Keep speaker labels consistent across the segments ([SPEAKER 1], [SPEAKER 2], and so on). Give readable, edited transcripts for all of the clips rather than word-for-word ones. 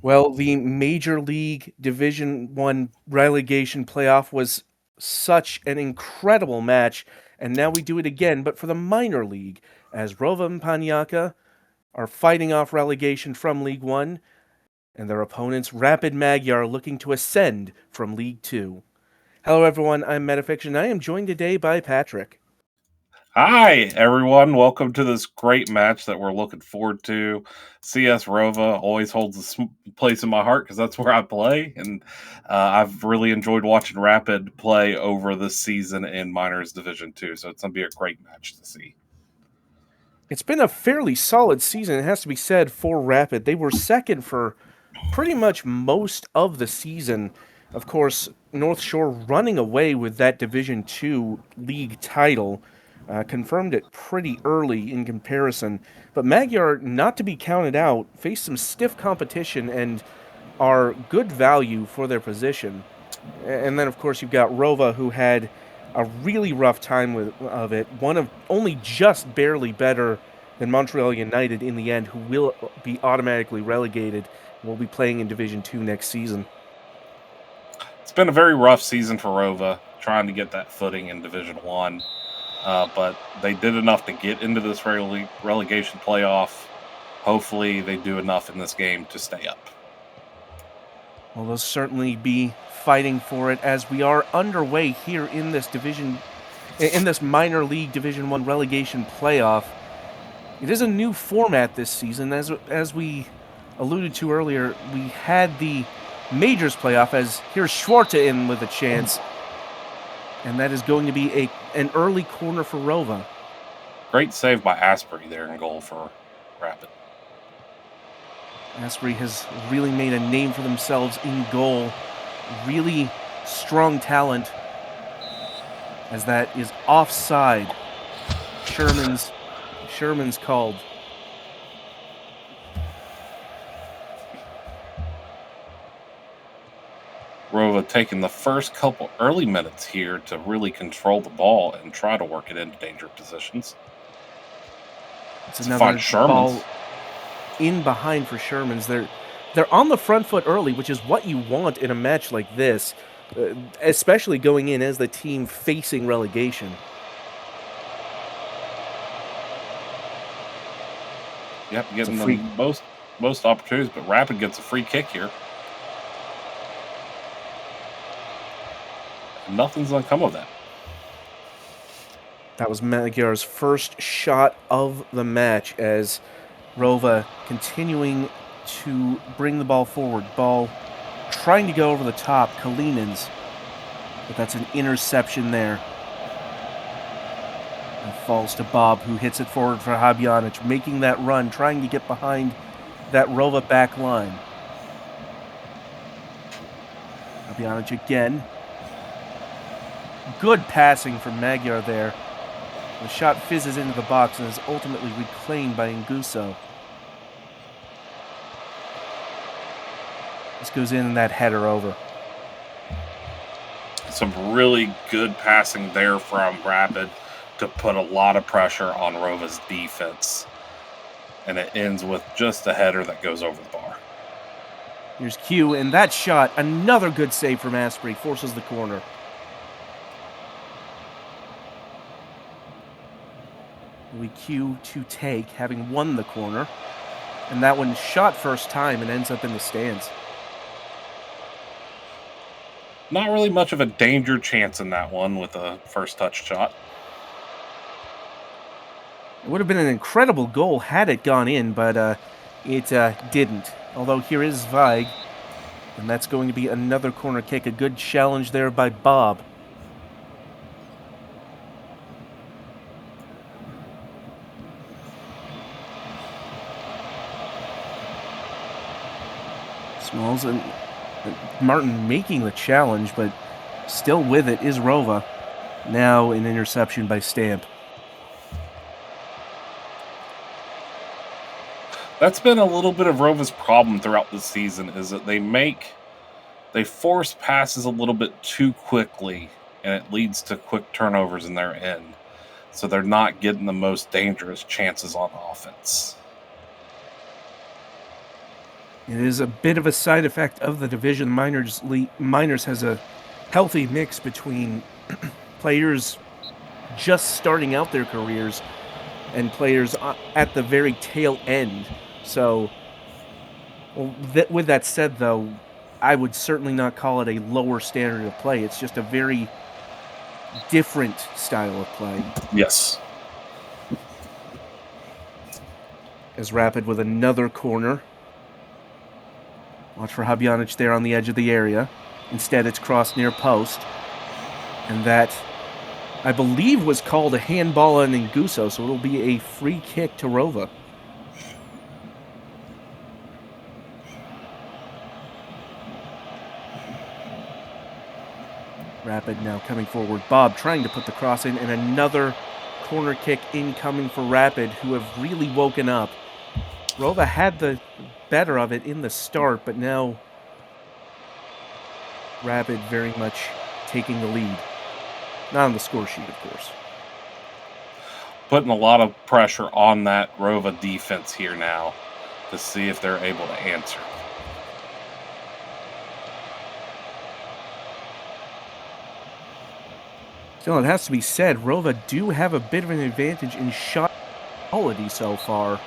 [SPEAKER 1] Well, the Major League Division One relegation playoff was such an incredible match, and now we do it again, but for the minor league, as Rova and Panyaka are fighting off relegation from League One, and their opponents Rapid Magyar looking to ascend from League Two. Hello everyone, I'm Metafiction. I am joined today by Patrick.
[SPEAKER 2] Hi, everyone. Welcome to this great match that we're looking forward to. CS Rova always holds a place in my heart because that's where I play. And I've really enjoyed watching Rapid play over this season in Minors Division 2. So it's going to be a great match to see.
[SPEAKER 1] It's been a fairly solid season, it has to be said, for Rapid. They were second for pretty much most of the season. Of course, North Shore running away with that Division Two league title, confirmed it pretty early in comparison. But Magyar, not to be counted out, faced some stiff competition and are good value for their position. And then, of course, you've got Rova, who had a really rough time of it. One of only just barely better than Montreal United in the end, who will be automatically relegated and will be playing in Division Two next season.
[SPEAKER 2] It's been a very rough season for Rova, trying to get that footing in Division 1. But they did enough to get into this relegation playoff. Hopefully, they do enough in this game to stay up.
[SPEAKER 1] Well, they'll certainly be fighting for it as we are underway here in this minor league Division One relegation playoff. It is a new format this season, as we alluded to earlier. We had the Majors playoff, as here's Schwarta in with a chance, and that is going to be an early corner for Rova.
[SPEAKER 2] Great save by Asprey there in goal for Rapid.
[SPEAKER 1] Asprey has really made a name for themselves in goal. Really strong talent, as that is offside. Sherman's called.
[SPEAKER 2] Rova taking the first couple early minutes here to really control the ball and try to work it into danger positions.
[SPEAKER 1] It's another ball in behind for Sherman's. They're on the front foot early, which is what you want in a match like this, especially going in as the team facing relegation.
[SPEAKER 2] Yep, getting the most opportunities, but Rapid gets a free kick here. And nothing's going to come of that.
[SPEAKER 1] That was Magyar's first shot of the match, as Rova continuing to bring the ball forward. Ball trying to go over the top. Kalinins, but that's an interception there. And falls to Bob, who hits it forward for Habjanic, making that run, trying to get behind that Rova back line. Habjanic again. Good passing from Magyar there. The shot fizzes into the box and is ultimately reclaimed by Nguso. This goes in that header over.
[SPEAKER 2] Some really good passing there from Rapid to put a lot of pressure on Rova's defense. And it ends with just a header that goes over the bar.
[SPEAKER 1] Here's Q, and that shot, another good save from Asprey, forces the corner. We Q to take, having won the corner. And that one shot first time and ends up in the stands.
[SPEAKER 2] Not really much of a danger chance in that one with a first touch shot.
[SPEAKER 1] It would have been an incredible goal had it gone in, but it didn't. Although here is Zweig, and that's going to be another corner kick. A good challenge there by Bob. Smalls and Martin making the challenge, but still with it is Rova. Now an interception by Stamp.
[SPEAKER 2] That's been a little bit of Rova's problem throughout the season, is that they force passes a little bit too quickly, and it leads to quick turnovers in their end. So they're not getting the most dangerous chances on offense.
[SPEAKER 1] It is a bit of a side effect of the division. Miners has a healthy mix between players just starting out their careers and players at the very tail end. So, with that said, though, I would certainly not call it a lower standard of play. It's just a very different style of play.
[SPEAKER 2] Yes.
[SPEAKER 1] As Rapid with another corner. Watch for Habjanic there on the edge of the area. Instead, it's crossed near post. And that, I believe, was called a handball on Nguso, so it'll be a free kick to Rova. Rapid now coming forward. Bob trying to put the cross in, and another corner kick incoming for Rapid, who have really woken up. Rova had the better of it in the start, but now Rapid very much taking the lead. Not on the score sheet, of course.
[SPEAKER 2] Putting a lot of pressure on that Rova defense here now to see if they're able to answer.
[SPEAKER 1] Still, it has to be said, Rova do have a bit of an advantage in shot quality so far,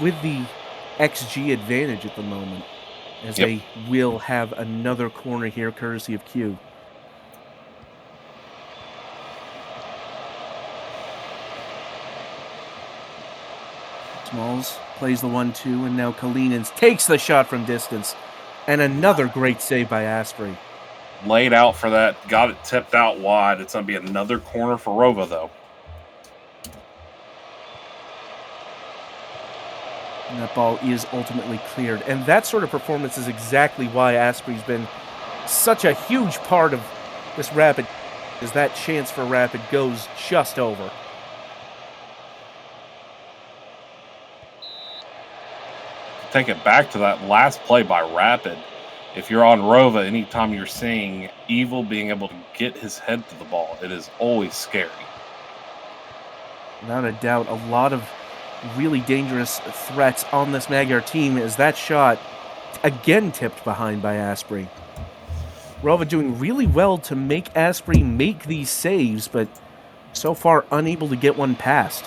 [SPEAKER 1] with the XG advantage at the moment, as they will have another corner here, courtesy of Q. Smalls plays the 1-2, and now Kalinins takes the shot from distance, and another great save by Asprey.
[SPEAKER 2] Laid out for that, got it tipped out wide. It's going to be another corner for Rova, though.
[SPEAKER 1] And that ball is ultimately cleared. And that sort of performance is exactly why Asprey's been such a huge part of this Rapid, as that chance for Rapid goes just over.
[SPEAKER 2] Take it back to that last play by Rapid. If you're on Rova, anytime you're seeing Evil being able to get his head to the ball, it is always scary.
[SPEAKER 1] Without a doubt, a lot of really dangerous threats on this Magyar team, as that shot again tipped behind by Asprey. Rova doing really well to make Asprey make these saves, but so far unable to get one past.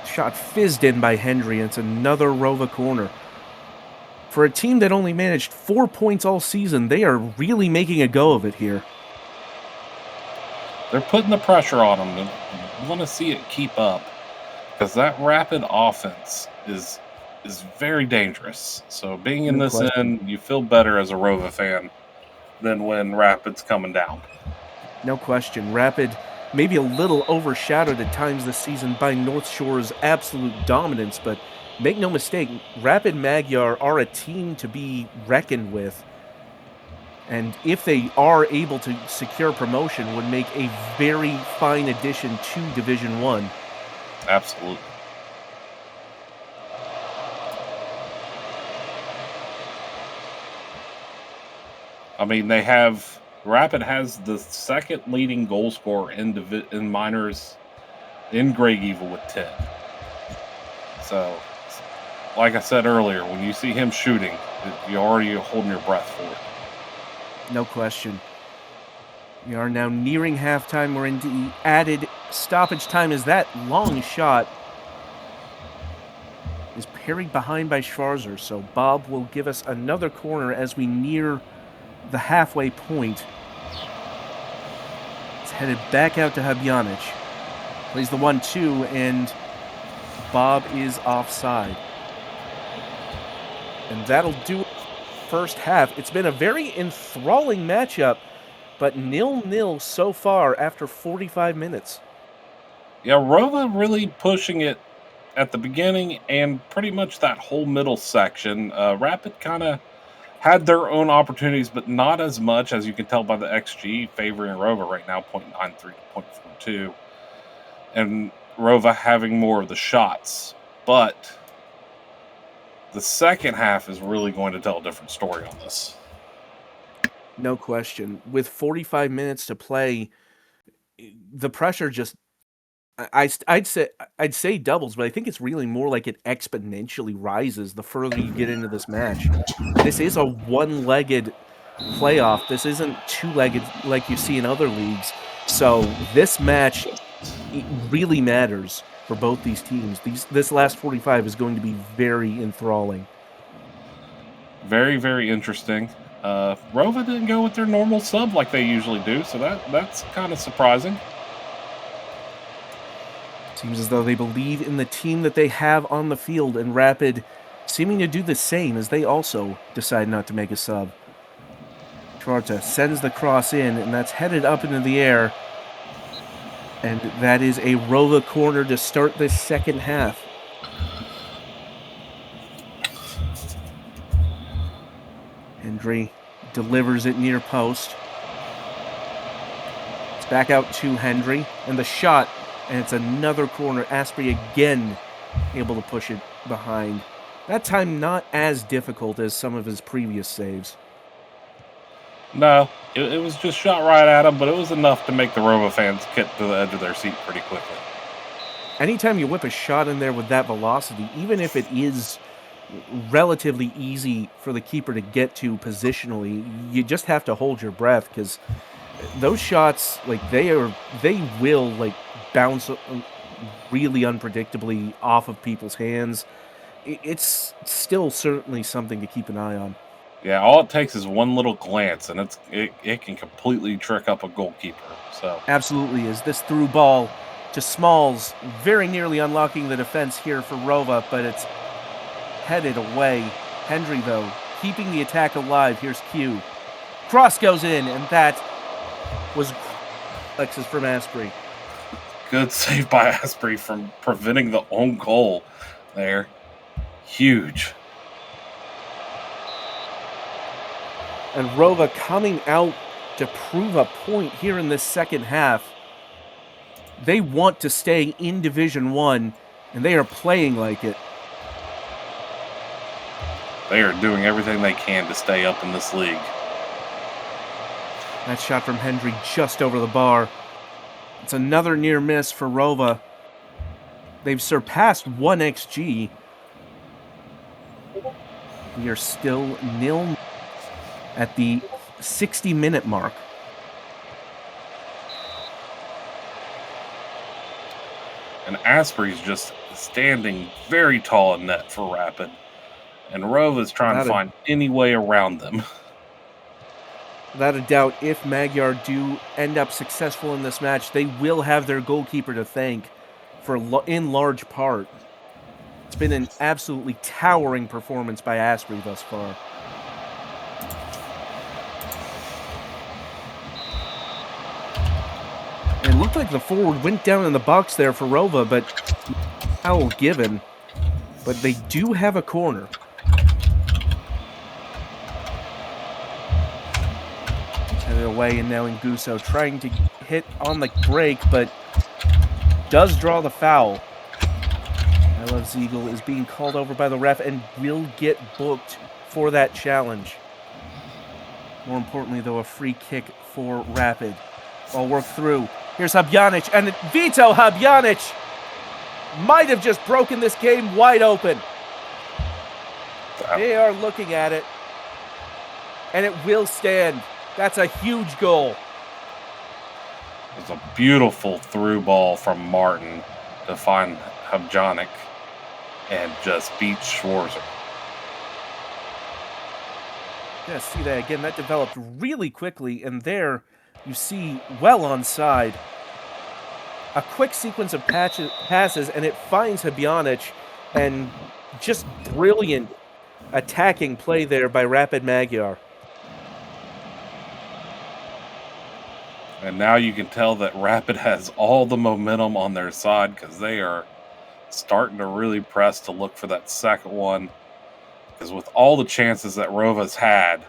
[SPEAKER 1] Shot fizzed in by Hendry, and it's another Rova corner. For a team that only managed 4 points all season, they are really making a go of it here.
[SPEAKER 2] They're putting the pressure on them. They want to see it keep up, because that Rapid offense is very dangerous. So being in this end, you feel better as a Rova fan than when Rapid's coming down.
[SPEAKER 1] No question. Rapid maybe a little overshadowed at times this season by North Shore's absolute dominance, but make no mistake, Rapid Magyar are a team to be reckoned with. And if they are able to secure promotion, would make a very fine addition to Division 1.
[SPEAKER 2] Absolutely. I mean, Rapid has the second leading goal scorer in minors in Greg Evil with 10. So, like I said earlier, when you see him shooting, you're already holding your breath for it.
[SPEAKER 1] No question. We are now nearing halftime. We're into added stoppage time as that long shot is parried behind by Schwarzer. So Bob will give us another corner as we near the halfway point. It's headed back out to Habjanic. Plays the 1-2, and Bob is offside. And that'll do it first half. It's been a very enthralling matchup, but 0-0 so far after 45 minutes.
[SPEAKER 2] Yeah, Rova really pushing it at the beginning and pretty much that whole middle section. Rapid kind of had their own opportunities, but not as much, as you can tell by the XG favoring Rova right now, 0.93 to 0.42. And Rova having more of the shots. But The second half is really going to tell a different story on this.
[SPEAKER 1] No question. With 45 minutes to play, the pressure just I'd say doubles, but I think it's really more like it exponentially rises the further you get into this match. This is a one-legged playoff. This isn't two-legged like you see in other leagues. So this match really matters for both these teams. This last 45 is going to be very enthralling.
[SPEAKER 2] Very, very interesting. Rova didn't go with their normal sub like they usually do, so that's kind of surprising.
[SPEAKER 1] Seems as though they believe in the team that they have on the field, and Rapid seeming to do the same as they also decide not to make a sub. Schwarza sends the cross in, and that's headed up into the air. And that is a Rova corner to start this second half. Hendry delivers it near post. It's back out to Hendry, and the shot, and it's another corner. Asprey again able to push it behind. That time not as difficult as some of his previous saves.
[SPEAKER 2] No, it was just shot right at him, but it was enough to make the Rova fans get to the edge of their seat pretty quickly.
[SPEAKER 1] Anytime you whip a shot in there with that velocity, even if it is relatively easy for the keeper to get to positionally, you just have to hold your breath, because those shots, like, they will like bounce really unpredictably off of people's hands. It's still certainly something to keep an eye on.
[SPEAKER 2] Yeah, all it takes is one little glance, and it can completely trick up a goalkeeper. So
[SPEAKER 1] Absolutely, is this through ball to Smalls, very nearly unlocking the defense here for Rova, but it's headed away. Hendry, though, keeping the attack alive. Here's Q. Cross goes in, and that was Alexis from Asprey.
[SPEAKER 2] good save by Asprey from preventing the own goal there. Huge.
[SPEAKER 1] And Rova coming out to prove a point here in this second half. They want to stay in Division 1, and they are playing like it.
[SPEAKER 2] They are doing everything they can to stay up in this league.
[SPEAKER 1] That shot from Hendry just over the bar. It's another near miss for Rova. They've surpassed 1 XG. We are still 0 at the 60-minute mark.
[SPEAKER 2] And Asprey's just standing very tall in net for Rapid. And Rova's trying to find any way around them.
[SPEAKER 1] Without a doubt, if Magyar do end up successful in this match, they will have their goalkeeper to thank for in large part. It's been an absolutely towering performance by Asprey thus far. It looked like the forward went down in the box there for Rova, but foul given. But they do have a corner. Headed away, and now Nguso trying to hit on the break, but does draw the foul. I Love Ziegel is being called over by the ref and will get booked for that challenge. More importantly, though, a free kick for Rapid. Ball worked through. Here's Habjanic, and Vito Habjanic might have just broken this game wide open. They are looking at it, and it will stand. That's a huge goal.
[SPEAKER 2] It's a beautiful through ball from Martin to find Habjanic and just beat Schwarzer.
[SPEAKER 1] Yeah, see that again. That developed really quickly, and there you see well onside. A quick sequence of passes, and it finds Habjanic, and just brilliant attacking play there by Rapid Magyar.
[SPEAKER 2] And now you can tell that Rapid has all the momentum on their side because they are starting to really press to look for that second one. Because with all the chances that Rova's had,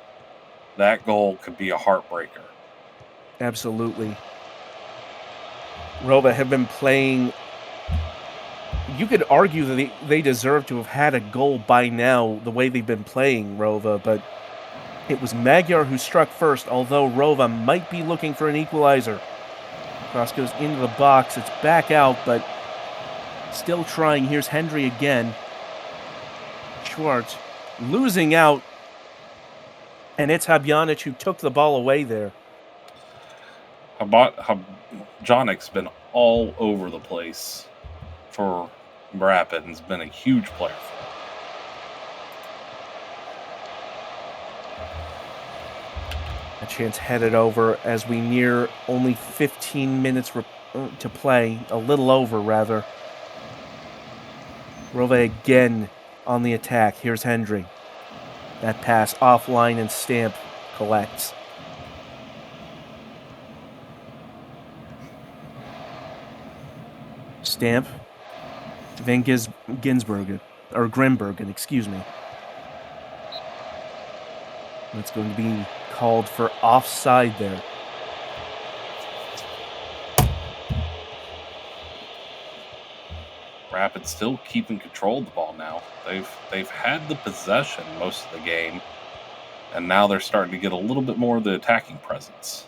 [SPEAKER 2] that goal could be a heartbreaker.
[SPEAKER 1] Absolutely. Rova have been playing you could argue that they deserve to have had a goal by now, the way they've been playing, Rova, but it was Magyar who struck first, although Rova might be looking for an equalizer. Cross goes into the box. It's back out, but still trying. Here's Hendry again. Schwartz losing out, and it's Habjanic who took the ball away there.
[SPEAKER 2] Habjanic's been all over the place for Rapid and has been a huge player for them.
[SPEAKER 1] A chance headed over as we near only 15 minutes to play, a little over rather. Rova again on the attack. Here's Hendry. That pass offline and Stamp collects. Stamp. Van Ginsbergen, or Grimbergen, excuse me. That's going to be called for offside there.
[SPEAKER 2] Rapid still keeping control of the ball now. They've had the possession most of the game, and now they're starting to get a little bit more of the attacking presence.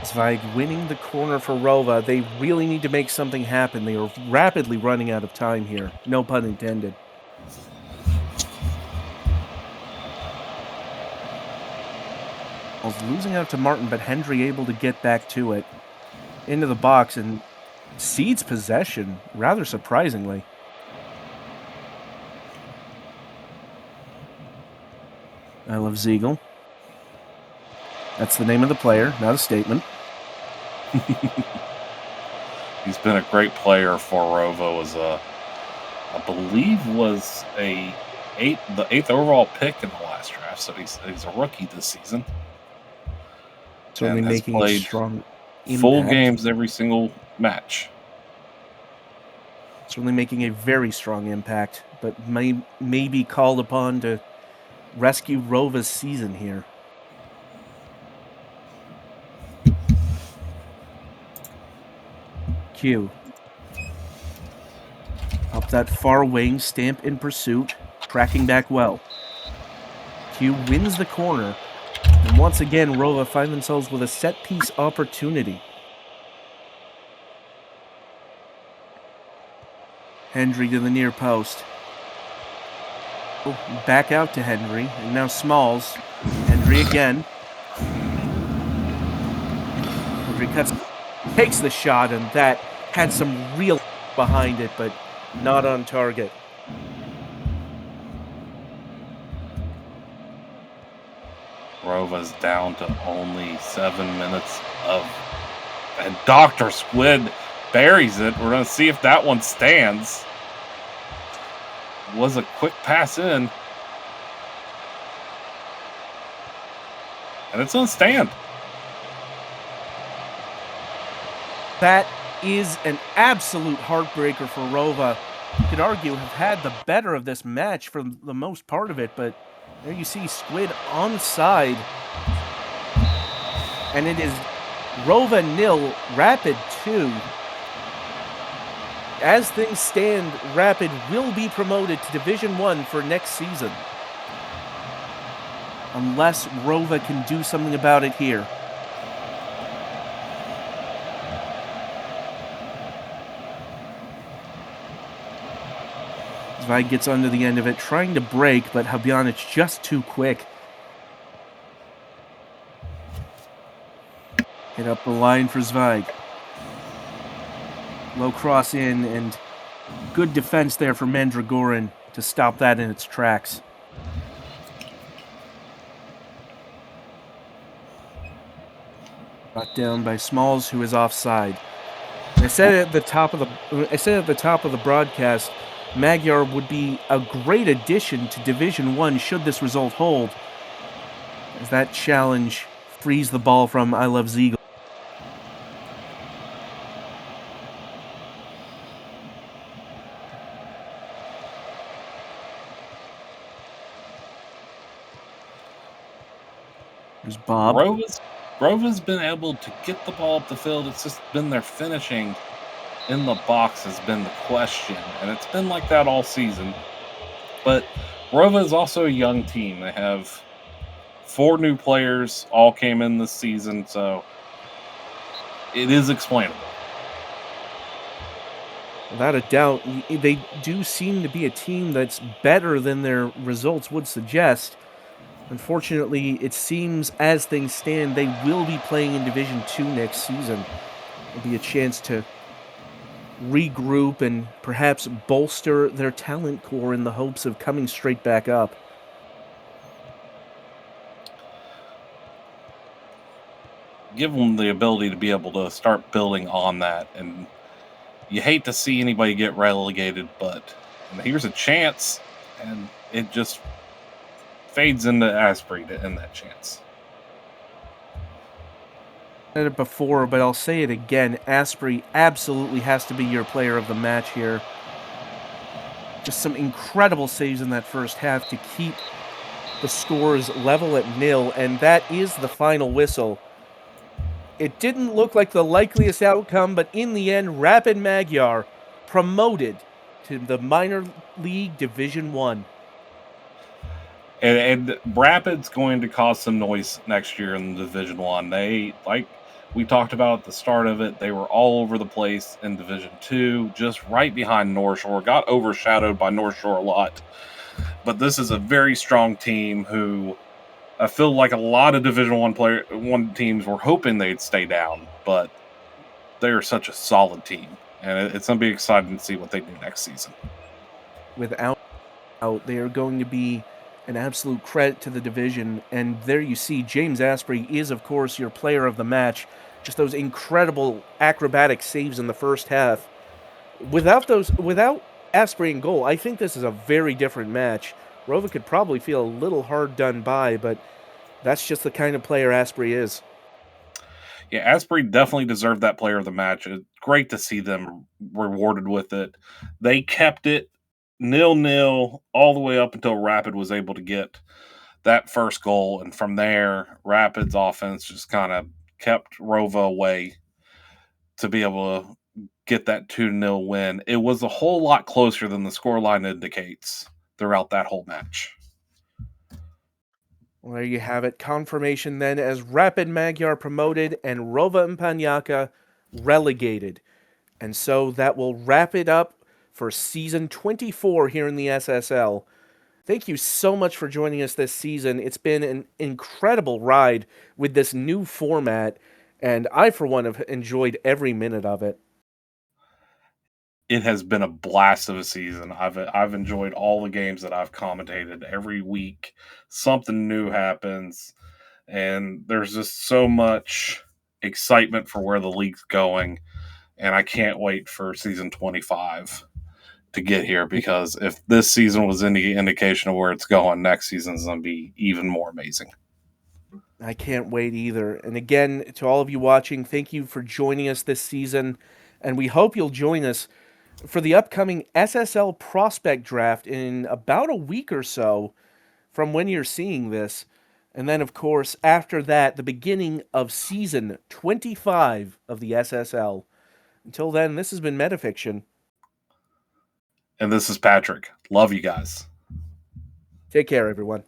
[SPEAKER 1] Zweig winning the corner for Rova. They really need to make something happen. They are rapidly running out of time here. No pun intended. Was losing out to Martin, but Hendry able to get back to it. Into the box and cedes possession, rather surprisingly. I love Ziegel. That's the name of the player, not a statement.
[SPEAKER 2] He's been a great player for Rova. I believe was the eighth overall pick in the last draft, so he's a rookie this season.
[SPEAKER 1] Certainly making a strong impact.
[SPEAKER 2] Full games every single match.
[SPEAKER 1] Certainly making a very strong impact, but may be called upon to rescue Rova's season here. Q. Up that far wing, Stamp in pursuit, tracking back well. Q wins the corner, and once again, Rova find themselves with a set-piece opportunity. Hendry to the near post. Oh, back out to Hendry, and now Smalls. Hendry again. Hendry takes the shot, and that had some real behind it, but not on target.
[SPEAKER 2] Rova's down to only 7 minutes and Dr. Squid buries it. We're going to see if that one stands. Was a quick pass in. And it's going to stand.
[SPEAKER 1] That is an absolute heartbreaker for Rova. You could argue have had the better of this match for the most part of it, but there you see Squid onside. And it is Rova 0, Rapid 2. As things stand, Rapid will be promoted to Division 1 for next season. Unless Rova can do something about it here. Zweig gets under the end of it, trying to break, but Habjanic just too quick. Hit up the line for Zweig. Low cross in, and good defense there for Mandragoran to stop that in its tracks. Brought down by Smalls, who is offside. I said at the top of the broadcast, Magyar would be a great addition to Division 1 should this result hold, as that challenge frees the ball from I Love Ziegel. There's Bob.
[SPEAKER 2] Rova's been able to get the ball up the field. It's just been their finishing in the box has been the question, and it's been like that all season. But Rova is also a young team. They have 4 new players, all came in this season, so it is explainable.
[SPEAKER 1] Without a doubt, they do seem to be a team that's better than their results would suggest. Unfortunately, it seems as things stand, they will be playing in Division 2 next season. It'll be a chance to regroup and perhaps bolster their talent core in the hopes of coming straight back up.
[SPEAKER 2] Give them the ability to be able to start building on that. And you hate to see anybody get relegated, but here's a chance, and it just fades into Asprey in that chance.
[SPEAKER 1] I said it before, but I'll say it again. Asprey absolutely has to be your player of the match here. Just some incredible saves in that first half to keep the scores level at 0, and that is the final whistle. It didn't look like the likeliest outcome, but in the end, Rapid Magyar promoted to the minor league Division 1.
[SPEAKER 2] And Rapid's going to cause some noise next year in Division 1. They, like we talked about at the start of it, they were all over the place in Division 2, just right behind North Shore, got overshadowed by North Shore a lot. But this is a very strong team who I feel like a lot of Division 1 teams were hoping they'd stay down, but they are such a solid team, and it's going to be exciting to see what they do next season.
[SPEAKER 1] Without doubt, they are going to be an absolute credit to the division. And there you see, James Asprey is, of course, your player of the match. Just those incredible acrobatic saves in the first half. Without Asprey in goal, I think this is a very different match. Rova could probably feel a little hard done by, but that's just the kind of player Asprey is.
[SPEAKER 2] Yeah, Asprey definitely deserved that player of the match. It's great to see them rewarded with it. They kept it 0-0 all the way up until Rapid was able to get that first goal, and from there, Rapid's offense just kind of kept Rova away to be able to get that 2-0 win. It was a whole lot closer than the scoreline indicates throughout that whole match.
[SPEAKER 1] Well, there you have it. Confirmation then as Rapid Magyar promoted and Rova and Panyaka relegated. And so that will wrap it up for season 24 here in the SSL. Thank you so much for joining us this season. It's been an incredible ride with this new format, and I, for one, have enjoyed every minute of it.
[SPEAKER 2] It has been a blast of a season. I've enjoyed all the games that I've commentated every week. Something new happens, and there's just so much excitement for where the league's going. And I can't wait for season 25 to get here, because if this season was any indication of where it's going, next season's going to be even more amazing.
[SPEAKER 1] I can't wait either. And again, to all of you watching, thank you for joining us this season, and we hope you'll join us for the upcoming SSL prospect draft in about a week or so from when you're seeing this. And then, of course, after that, the beginning of season 25 of the SSL. Until then, this has been Metafiction.
[SPEAKER 2] And this is Patrick. Love you guys.
[SPEAKER 1] Take care, everyone.